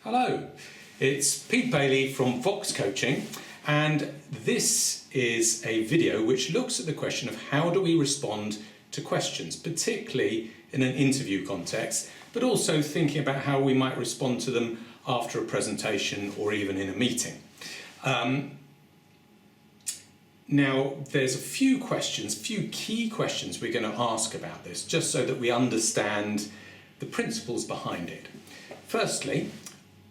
Hello, it's Pete Bailey from Vox Coaching, and this is a video which looks at the question of how do we respond to questions, particularly in an interview context, but also thinking about how we might respond to them after a presentation or even in a meeting. Now, there's a few key questions we're going to ask about this, just so that we understand the principles behind it. Firstly,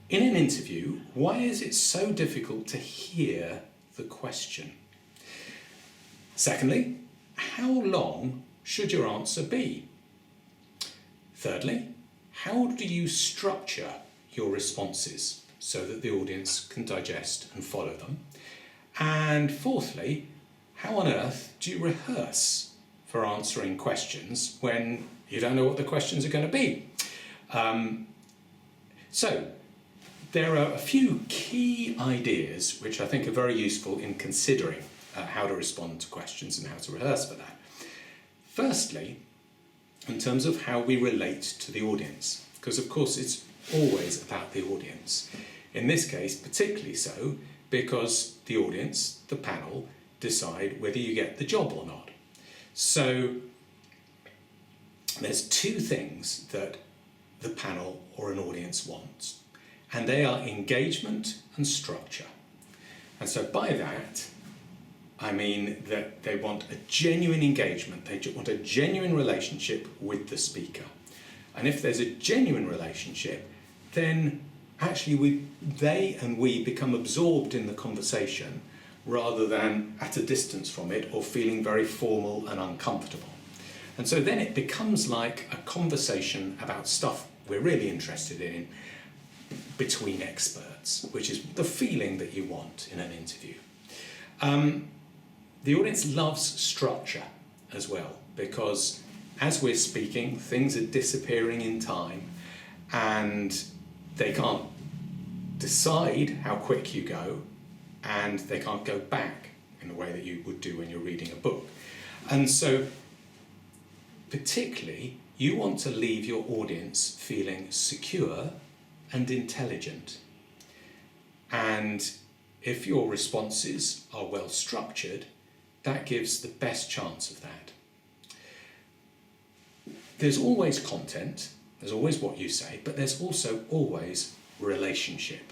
in an interview, why is it so difficult to hear the question? Secondly, how long should your answer be? Thirdly, how do you structure your responses so that the audience can digest and follow them? And fourthly, how on earth do you rehearse for answering questions when you don't know what the questions are going to be? So there are a few key ideas which I think are very useful in considering how to respond to questions and how to rehearse for that. Firstly, in terms of how we relate to the audience, because of course it's always about the audience. In this case, particularly so, because the audience, the panel, decide whether you get the job or not. So there's two things that the panel or an audience wants, and they are engagement and structure. And so by that, I mean that they want a genuine engagement, they want a genuine relationship with the speaker. And if there's a genuine relationship, then actually they and we become absorbed in the conversation rather than at a distance from it or feeling very formal and uncomfortable. And so then it becomes like a conversation about stuff we're really interested in between experts, which is the feeling that you want in an interview. The audience loves structure as well, because as we're speaking, things are disappearing in time and they can't decide how quick you go, and they can't go back in the way that you would do when you're reading a book. And so, particularly, you want to leave your audience feeling secure and intelligent. And if your responses are well structured, that gives the best chance of that. There's always content, there's always what you say, but there's also always relationship.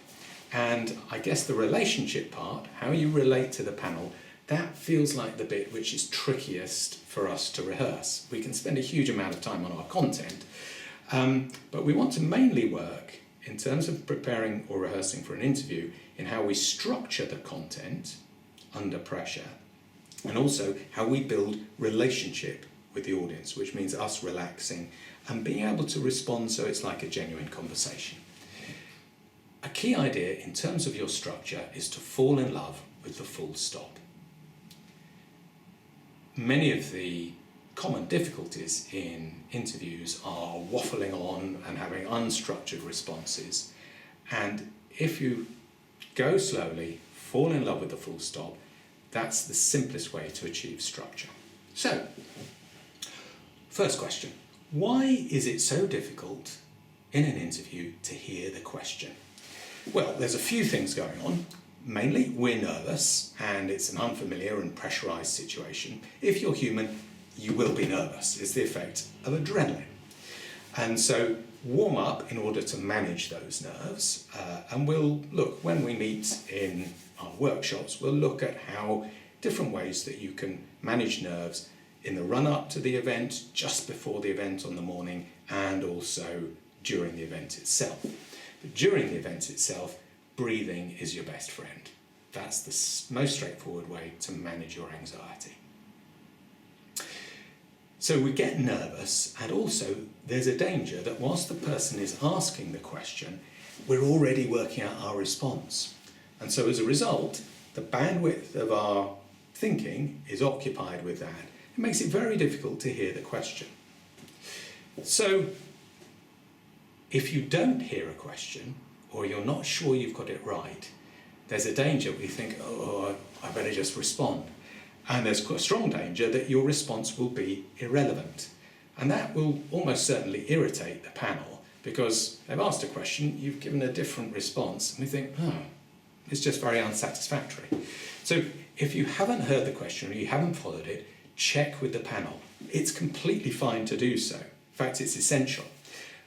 And I guess the relationship part, how you relate to the panel, that feels like the bit which is trickiest for us to rehearse. We can spend a huge amount of time on our content, but we want to mainly work in terms of preparing or rehearsing for an interview in how we structure the content under pressure, and also how we build relationship with the audience, which means us relaxing and being able to respond so it's like a genuine conversation. A key idea in terms of your structure is to fall in love with the full stop. Many of the common difficulties in interviews are waffling on and having unstructured responses. And if you go slowly, fall in love with the full stop, that's the simplest way to achieve structure. So, first question, why is it so difficult in an interview to hear the question? Well, there's a few things going on. Mainly, we're nervous, and it's an unfamiliar and pressurized situation. If you're human, you will be nervous. It's the effect of adrenaline. And so warm up in order to manage those nerves. And we'll look, when we meet in our workshops, we'll look at how different ways that you can manage nerves in the run-up to the event, just before the event on the morning, and also during the event itself. But during the event itself, breathing is your best friend. That's the most straightforward way to manage your anxiety. So we get nervous, and also there's a danger that whilst the person is asking the question, we're already working out our response. And so as a result, the bandwidth of our thinking is occupied with that. It makes it very difficult to hear the question. So if you don't hear a question, or you're not sure you've got it right, there's a danger where you think, oh, I better just respond. And there's a strong danger that your response will be irrelevant. And that will almost certainly irritate the panel because they've asked a question, you've given a different response, and we think, oh, it's just very unsatisfactory. So if you haven't heard the question or you haven't followed it, check with the panel. It's completely fine to do so. In fact, it's essential.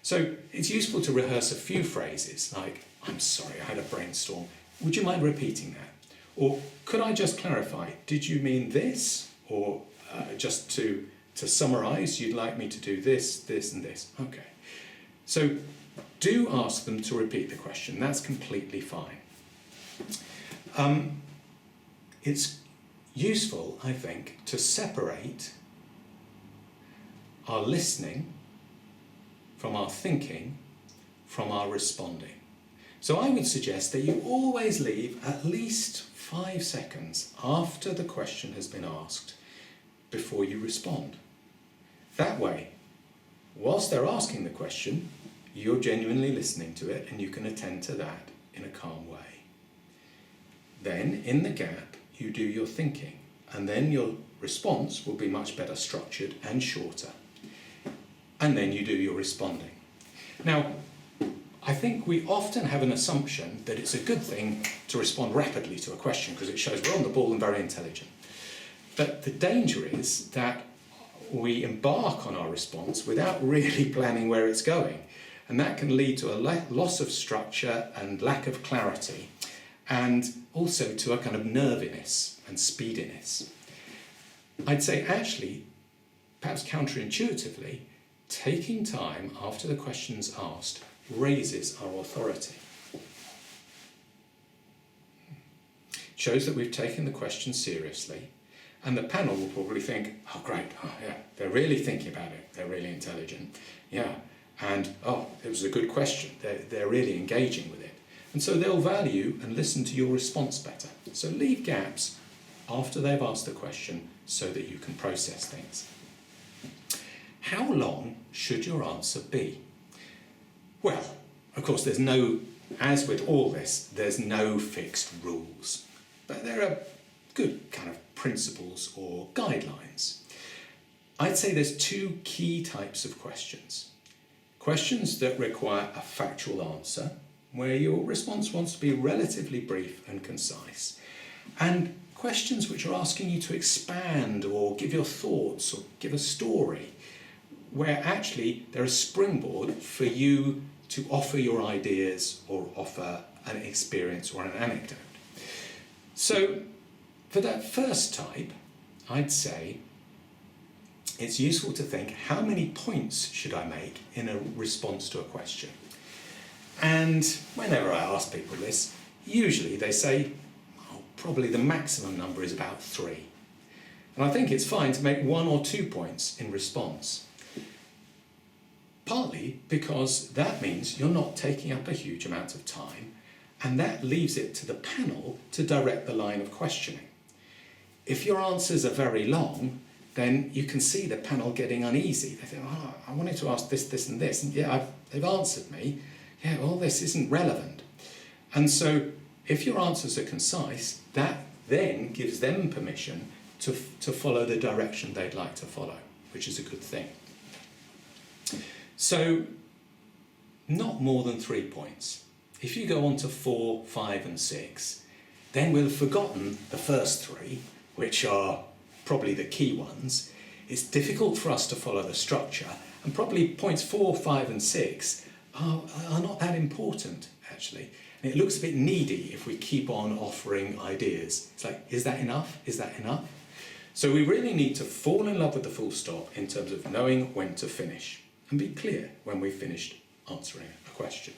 So it's useful to rehearse a few phrases like, I'm sorry, I had a brainstorm. Would you mind repeating that? Or could I just clarify, did you mean this? Or just to summarise, you'd like me to do this, this and this. Okay. So do ask them to repeat the question. That's completely fine. It's useful, I think, to separate our listening from our thinking from our responding. So I would suggest that you always leave at least 5 seconds after the question has been asked before you respond. That way, whilst they're asking the question, you're genuinely listening to it and you can attend to that in a calm way. Then, in the gap, you do your thinking, and then your response will be much better structured and shorter. And then you do your responding. Now, I think we often have an assumption that it's a good thing to respond rapidly to a question because it shows we're on the ball and very intelligent. But the danger is that we embark on our response without really planning where it's going. And that can lead to a loss of structure and lack of clarity, and also to a kind of nerviness and speediness. I'd say actually, perhaps counterintuitively, taking time after the question's asked raises our authority. Shows that we've taken the question seriously, and the panel will probably think, oh great, oh yeah, they're really thinking about it, they're really intelligent, yeah, and oh, it was a good question, they're really engaging with it. And so they'll value and listen to your response better. So leave gaps after they've asked the question so that you can process things. How long should your answer be? Well, of course, as with all this, there's no fixed rules. But there are good kind of principles or guidelines. I'd say there's 2 key types of questions. Questions that require a factual answer, where your response wants to be relatively brief and concise, and questions which are asking you to expand or give your thoughts or give a story, where actually they're a springboard for you to offer your ideas or offer an experience or an anecdote. So for that first type, I'd say it's useful to think, how many points should I make in a response to a question? And whenever I ask people this, usually they say, oh, probably the maximum number is about 3. And I think it's fine to make 1 or 2 points in response. Partly because that means you're not taking up a huge amount of time, and that leaves it to the panel to direct the line of questioning. If your answers are very long, then you can see the panel getting uneasy. They think, oh, I wanted to ask this, this and this, and yeah, they've answered me. Yeah, well, this isn't relevant. And so if your answers are concise, that then gives them permission to follow the direction they'd like to follow, which is a good thing. So not more than 3 points. If you go on to 4, 5 and 6, then we'll have forgotten the first 3, which are probably the key ones. It's difficult for us to follow the structure, and probably points 4, 5 and 6 are not that important, actually. And it looks a bit needy if we keep on offering ideas. It's like, is that enough? Is that enough? So we really need to fall in love with the full stop in terms of knowing when to finish, and be clear when we've finished answering a question.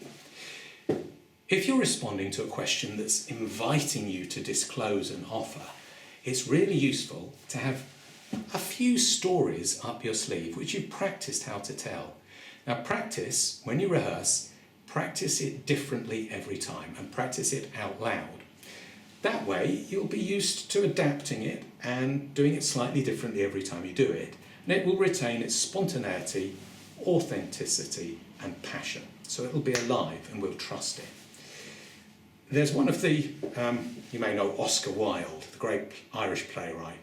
If you're responding to a question that's inviting you to disclose an offer, it's really useful to have a few stories up your sleeve which you've practiced how to tell. Now practice, when you rehearse, practice it differently every time and practice it out loud. That way you'll be used to adapting it and doing it slightly differently every time you do it, and it will retain its spontaneity, authenticity and passion. So it'll be alive and we'll trust it. There's one of the, you may know Oscar Wilde, the great Irish playwright.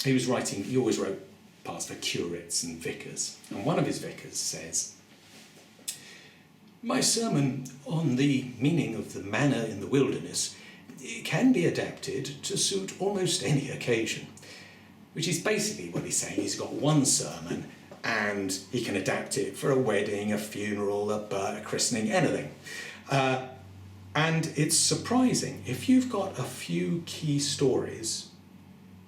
He always wrote podcasts for curates and vicars, and one of his vicars says, "My sermon on the meaning of the manna in the wilderness can be adapted to suit almost any occasion." Which is basically what he's saying. He's got one sermon and he can adapt it for a wedding, a funeral, a christening, anything. And it's surprising, if you've got a few key stories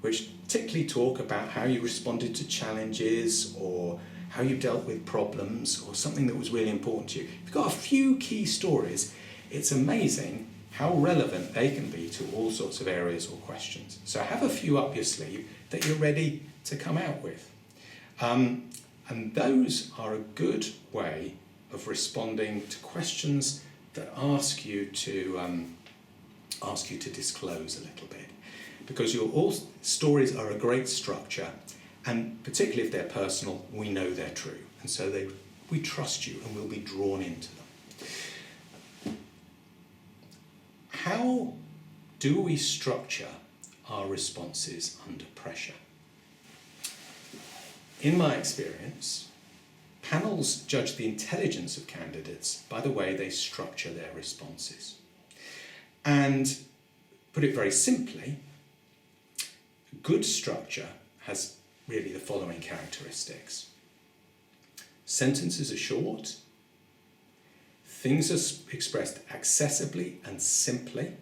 which particularly talk about how you responded to challenges or how you dealt with problems or something that was really important to you, if you've got a few key stories, it's amazing how relevant they can be to all sorts of areas or questions. So have a few up your sleeve that you're ready to come out with. And those are a good way of responding to questions that ask you to disclose a little bit. Because your stories are a great structure, and particularly if they're personal, we know they're true. And so we trust you and we'll be drawn into them. How do we structure our responses under pressure? In my experience, panels judge the intelligence of candidates by the way they structure their responses. And put it very simply, good structure has really the following characteristics. Sentences are short, things are expressed accessibly and simply.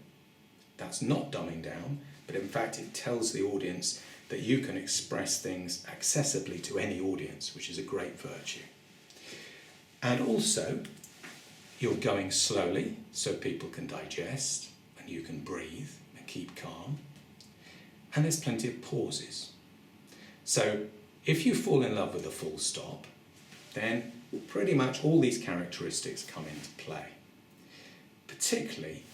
That's not dumbing down, but in fact it tells the audience that you can express things accessibly to any audience, which is a great virtue. And also, you're going slowly so people can digest and you can breathe and keep calm. And there's plenty of pauses. So if you fall in love with a full stop, then pretty much all these characteristics come into play. Particularly,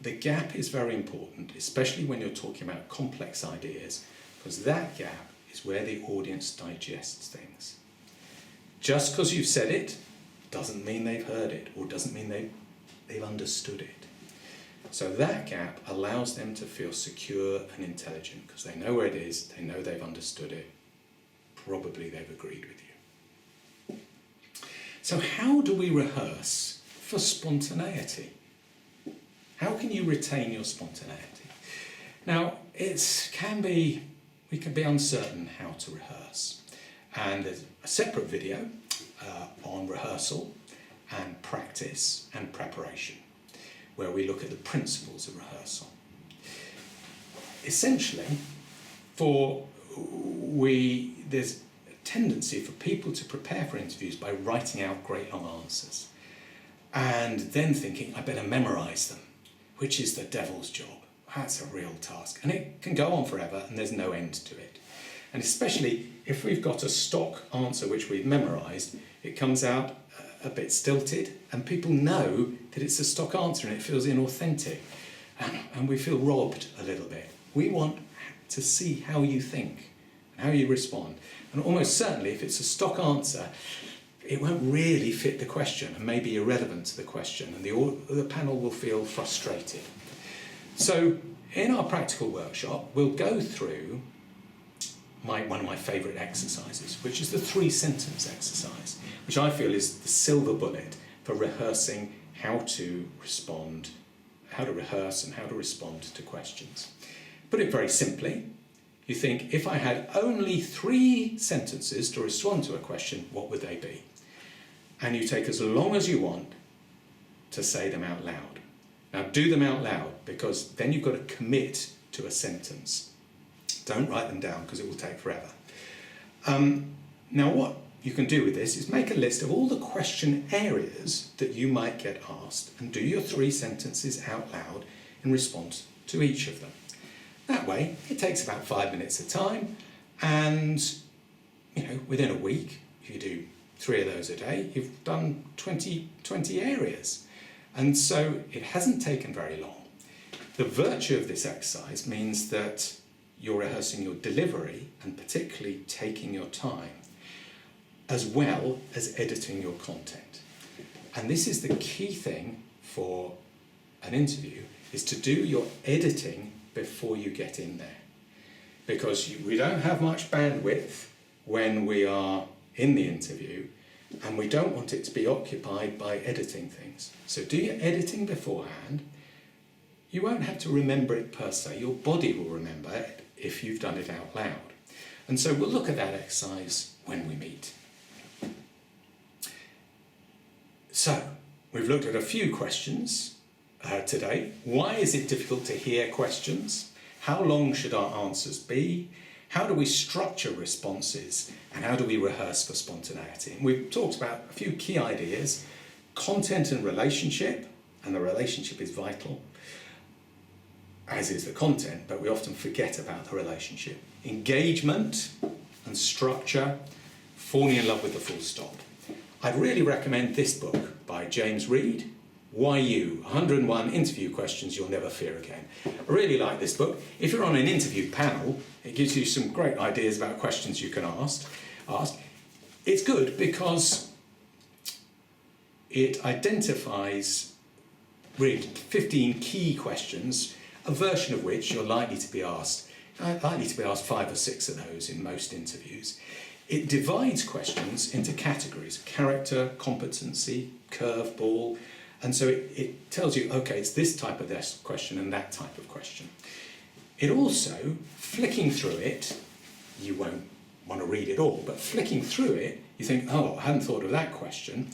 the gap is very important, especially when you're talking about complex ideas, because that gap is where the audience digests things. Just because you've said it doesn't mean they've heard it, or doesn't mean they've understood it. So that gap allows them to feel secure and intelligent, because they know where it is, they know they've understood it, probably they've agreed with you. So how do we rehearse for spontaneity? How can you retain your spontaneity? Now, we can be uncertain how to rehearse. And there's a separate video on rehearsal and practice and preparation, where we look at the principles of rehearsal. Essentially, there's a tendency for people to prepare for interviews by writing out great long answers and then thinking, I better memorise them, which is the devil's job. That's a real task. And it can go on forever and there's no end to it. And especially if we've got a stock answer which we've memorised, it comes out a bit stilted and people know that it's a stock answer and it feels inauthentic. And we feel robbed a little bit. We want to see how you think and how you respond. And almost certainly if it's a stock answer, it won't really fit the question and may be irrelevant to the question, and the panel will feel frustrated. So in our practical workshop, we'll go through one of my favourite exercises, which is the 3-sentence exercise, which I feel is the silver bullet for rehearsing how to rehearse and how to respond to questions. Put it very simply, you think, if I had only 3 sentences to respond to a question, what would they be? And you take as long as you want to say them out loud. Now do them out loud, because then you've got to commit to a sentence. Don't write them down because it will take forever. Now what you can do with this is make a list of all the question areas that you might get asked and do your 3 sentences out loud in response to each of them. That way it takes about 5 minutes a time, and within a week, if you do 3 of those a day, you've done 20 areas. And so it hasn't taken very long. The virtue of this exercise means that you're rehearsing your delivery and particularly taking your time, as well as editing your content. And this is the key thing for an interview, is to do your editing before you get in there. Because we don't have much bandwidth when we are in the interview, and we don't want it to be occupied by editing things. So do your editing beforehand. You won't have to remember it per se. Your body will remember it if you've done it out loud. And so we'll look at that exercise when we meet. So, we've looked at a few questions today. Why is it difficult to hear questions? How long should our answers be? How do we structure responses? And how do we rehearse for spontaneity? And we've talked about a few key ideas. Content and relationship, and the relationship is vital, as is the content, but we often forget about the relationship. Engagement and structure, falling in love with the full stop. I'd really recommend this book by James Reed, Why You? 101 Interview Questions You'll Never Fear Again. I really like this book. If you're on an interview panel, it gives you some great ideas about questions you can ask. It's good because it identifies really 15 key questions, a version of which you're likely to be asked 5 or 6 of those in most interviews. It divides questions into categories: character, competency, curveball, and so it tells you, okay, it's this type of question and that type of question. It also, flicking through it, you won't want to read it all, but flicking through it, you think, oh, I hadn't thought of that question,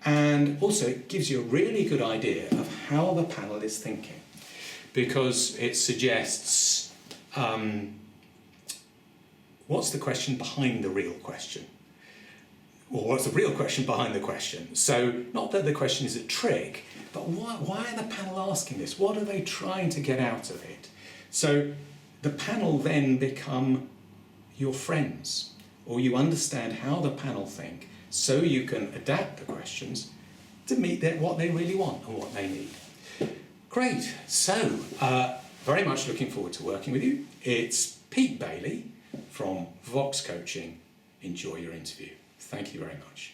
and also it gives you a really good idea of how the panel is thinking, because it suggests what's the question behind the real question? Or what's the real question behind the question? So, not that the question is a trick, but why are the panel asking this? What are they trying to get out of it? So, the panel then become your friends, or you understand how the panel think, so you can adapt the questions to meet what they really want and what they need. Great. So, very much looking forward to working with you. It's Pete Bailey from Vox Coaching. Enjoy your interview. Thank you very much.